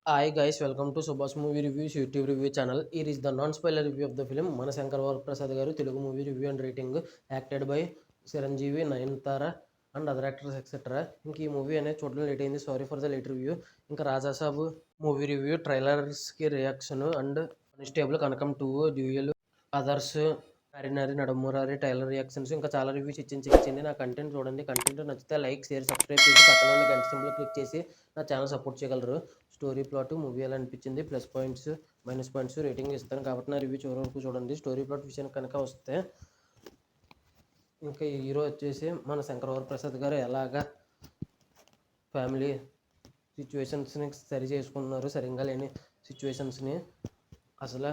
Hi guys, welcome to Subhash Movie Reviews YouTube review channel. Here is the non-spoiler review of the film. Manasankar Varaprasad garu Telugu movie review and rating acted by Chiranjeevi, Nayanthara and other actors etc. ఇంక ఈ movie అనేది చూడడం late అయింది, sorry for the late review. ఇంకా Raja Saab movie review, ట్రైలర్స్కి reaction and constable Kanakam 2 dual others Nari Nadamurari trailer reactions ఇంకా చాలా reviews ఇచ్చింది. నా కంటెంట్ చూడండి. కంటెంట్ నచ్చితే లైక్, షేర్, సబ్స్క్రైబ్ చేసి పక్కన ఉన్న గంట సింబల్ క్లిక్ చేసి నా ఛానల్ సపోర్ట్ చేయగలరు. స్టోరీ ప్లాట్ మూవీ ఎలా అనిపించింది, plus points minus points rating ఇస్తాను కాబట్టి నా రివ్యూ చివరి వరకు చూడండి. స్టోరీ ప్లాట్ విషయానికి కనుక వస్తే, ఇంకా హీరో వచ్చేసి మన శంకర్ వరప్రసాద్ గారు ఎలాగా ఫ్యామిలీ సిచ్యువేషన్స్ని సరి చేసుకుంటున్నారు, సరిగ్గా లేని సిచ్యువేషన్స్ని. అసలు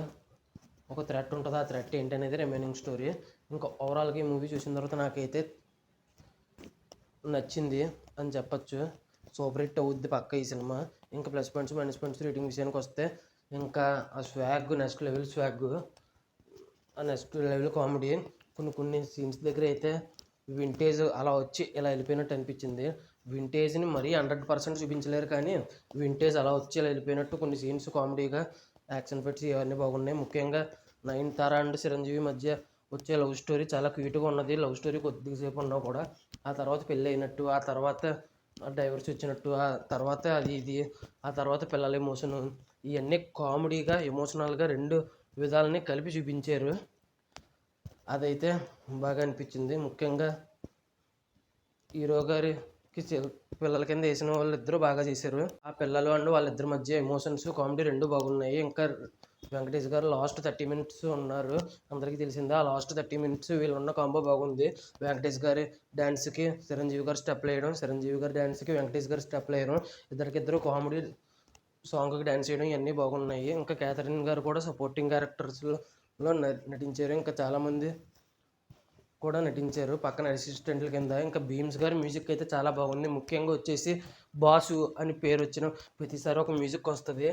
ఒక థ్రెట్ ఉంటుంది, ఆ థ్రెట్ ఏంటనేది రిమైనింగ్ స్టోరీ. ఇంకా ఓవరాల్గా ఈ మూవీ చూసిన తర్వాత నాకైతే నచ్చింది అని చెప్పచ్చు. సూపర్ హిట్ అవుద్ది పక్క ఈ సినిమా. ఇంకా plus points minus points rating విషయానికి వస్తే, ఇంకా ఆ స్వాగ్ నెక్స్ట్ లెవెల్ స్వాగ్, ఆ నెక్స్ట్ లెవెల్ కామెడీ. కొన్ని సీన్స్ దగ్గర అయితే వింటేజ్ అలా వచ్చి ఇలా వెళ్ళిపోయినట్టు అనిపించింది. వింటేజ్ని మరీ 100% చూపించలేరు, కానీ వింటేజ్ అలా వచ్చి ఇలా వెళ్ళిపోయినట్టు కొన్ని సీన్స్ కామెడీగా, యాక్షన్ ఫిట్స్ ఇవన్నీ బాగున్నాయి. ముఖ్యంగా నయనతార అండ్ చిరంజీవి మధ్య వచ్చే లవ్ స్టోరీ చాలా క్యూట్గా ఉన్నది. లవ్ స్టోరీ కొద్దిసేపు ఉన్నా కూడా ఆ తర్వాత పెళ్ళి అయినట్టు, ఆ తర్వాత డైవర్స్ వచ్చినట్టు, ఆ తర్వాత ఇది, ఆ తర్వాత పిల్లల ఎమోషన్, ఇవన్నీ కామెడీగా ఎమోషనల్గా రెండు విధాలని కలిపి చూపించారు. అదైతే బాగా అనిపించింది. ముఖ్యంగా హీరో గారికి పిల్లల కింద వేసిన వాళ్ళిద్దరూ బాగా చేశారు. ఆ పిల్లలు అండ్ వాళ్ళిద్దరి మధ్య ఎమోషన్స్ కామెడీ రెండు బాగున్నాయి. ఇంకా వెంకటేష్ గారు లాస్ట్ 30 మినిట్స్ ఉన్నారు, అందరికీ తెలిసిందే. ఆ లాస్ట్ 30 మినిట్స్ వీళ్ళు ఉన్న కాంబో బాగుంది. వెంకటేష్ గారి డ్యాన్స్కి చిరంజీవి గారు స్టెప్లు వేయడం, చిరంజీవి గారి డ్యాన్స్కి వెంకటేష్ గారు స్టెప్లు వేయడం, ఇద్దరికిద్దరు కామెడీ సాంగ్కి డ్యాన్స్ చేయడం ఇవన్నీ బాగున్నాయి. ఇంకా క్యాథరిన్ గారు కూడా సపోర్టింగ్ క్యారెక్టర్స్లో నటించారు. ఇంకా చాలామంది కూడా నటించారు పక్కన అసిస్టెంట్ల కింద. ఇంకా భీమ్స్ గారి మ్యూజిక్ అయితే చాలా బాగుంది. ముఖ్యంగా వచ్చేసి బాసు అని పేరు వచ్చిన ప్రతిసారి ఒక మ్యూజిక్ వస్తుంది.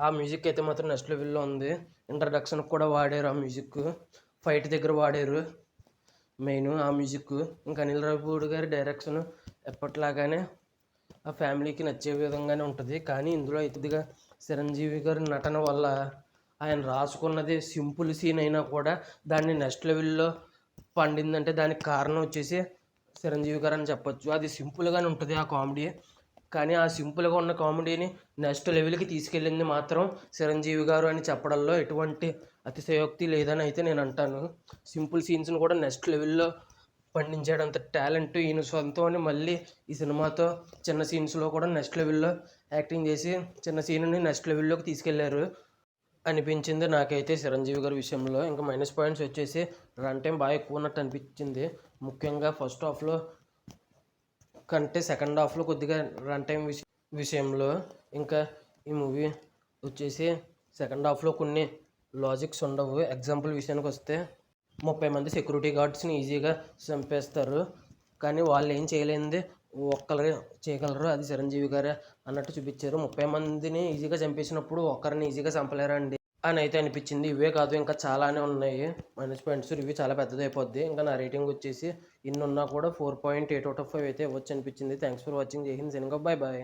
ఆ మ్యూజిక్ అయితే మాత్రం నెక్స్ట్ లెవెల్లో ఉంది. ఇంట్రడక్షన్కి కూడా వాడారు ఆ మ్యూజిక్, ఫైట్ దగ్గర వాడారు మెయిన్ ఆ మ్యూజిక్. ఇంకా అనిల్ రావిపూడి గారి డైరెక్షన్ ఎప్పట్లాగానే ఆ ఫ్యామిలీకి నచ్చే విధంగానే ఉంటుంది. కానీ ఇందులో ఇదిగా చిరంజీవి గారి నటన వల్ల ఆయన రాసుకున్నది సింపుల్ సీన్ అయినా కూడా దాన్ని నెక్స్ట్ లెవెల్లో పండిందంటే దానికి కారణం వచ్చేసి చిరంజీవి గారు అని చెప్పొచ్చు. అది సింపుల్గానే ఉంటుంది ఆ కామెడీ, కానీ ఆ సింపుల్గా ఉన్న కామెడీని నెక్స్ట్ లెవెల్కి తీసుకెళ్ళింది మాత్రం చిరంజీవి గారు అని చెప్పడంలో ఎటువంటి అతిశయోక్తి లేదని అయితే నేను అంటాను. సింపుల్ సీన్స్ని కూడా నెక్స్ట్ లెవెల్లో పండించేటంత టాలెంట్ ఈయన సొంతం అని మళ్ళీ ఈ సినిమాతో చిన్న సీన్స్లో కూడా నెక్స్ట్ లెవెల్లో యాక్టింగ్ చేసి చిన్న సీన్ని నెక్స్ట్ లెవెల్లోకి తీసుకెళ్లారు అనిపించింది నాకైతే చిరంజీవి గారి విషయంలో. ఇంకా మైనస్ పాయింట్స్ వచ్చేసి రన్ టైం బాగా ఎక్కువ ఉన్నట్టు అనిపించింది. ముఖ్యంగా ఫస్ట్ హాఫ్లో కంటే సెకండ్ హాఫ్లో కొద్దిగా రన్ టైం విషయంలో. ఇంకా ఈ మూవీ వచ్చేసి సెకండ్ హాఫ్లో కొన్ని లాజిక్స్ ఉండవు. ఎగ్జాంపుల్ విషయానికి వస్తే 30 మంది సెక్యూరిటీ గార్డ్స్ని ఈజీగా చంపేస్తారు, కానీ వాళ్ళు ఏం చేయలేనిది ఒక్కరే చేయగలరు, అది చిరంజీవి గారే అన్నట్టు చూపించారు. 30 మందిని ఈజీగా చంపేసినప్పుడు ఒక్కరిని ఈజీగా చంపలేరండి అని అయితే అనిపించింది. ఇవే కాదు ఇంకా చాలానే ఉన్నాయి మైనస్ పాయింట్స్. రివ్యూ చాలా పెద్దది అయిపోద్ది. ఇంకా నా రేటింగ్ వచ్చేసి ఇన్ని ఉన్నా కూడా 4.8/5 అయితే ఇవ్వచ్చు అనిపించింది. Thanks for watching. జై హింద్. Bye bye.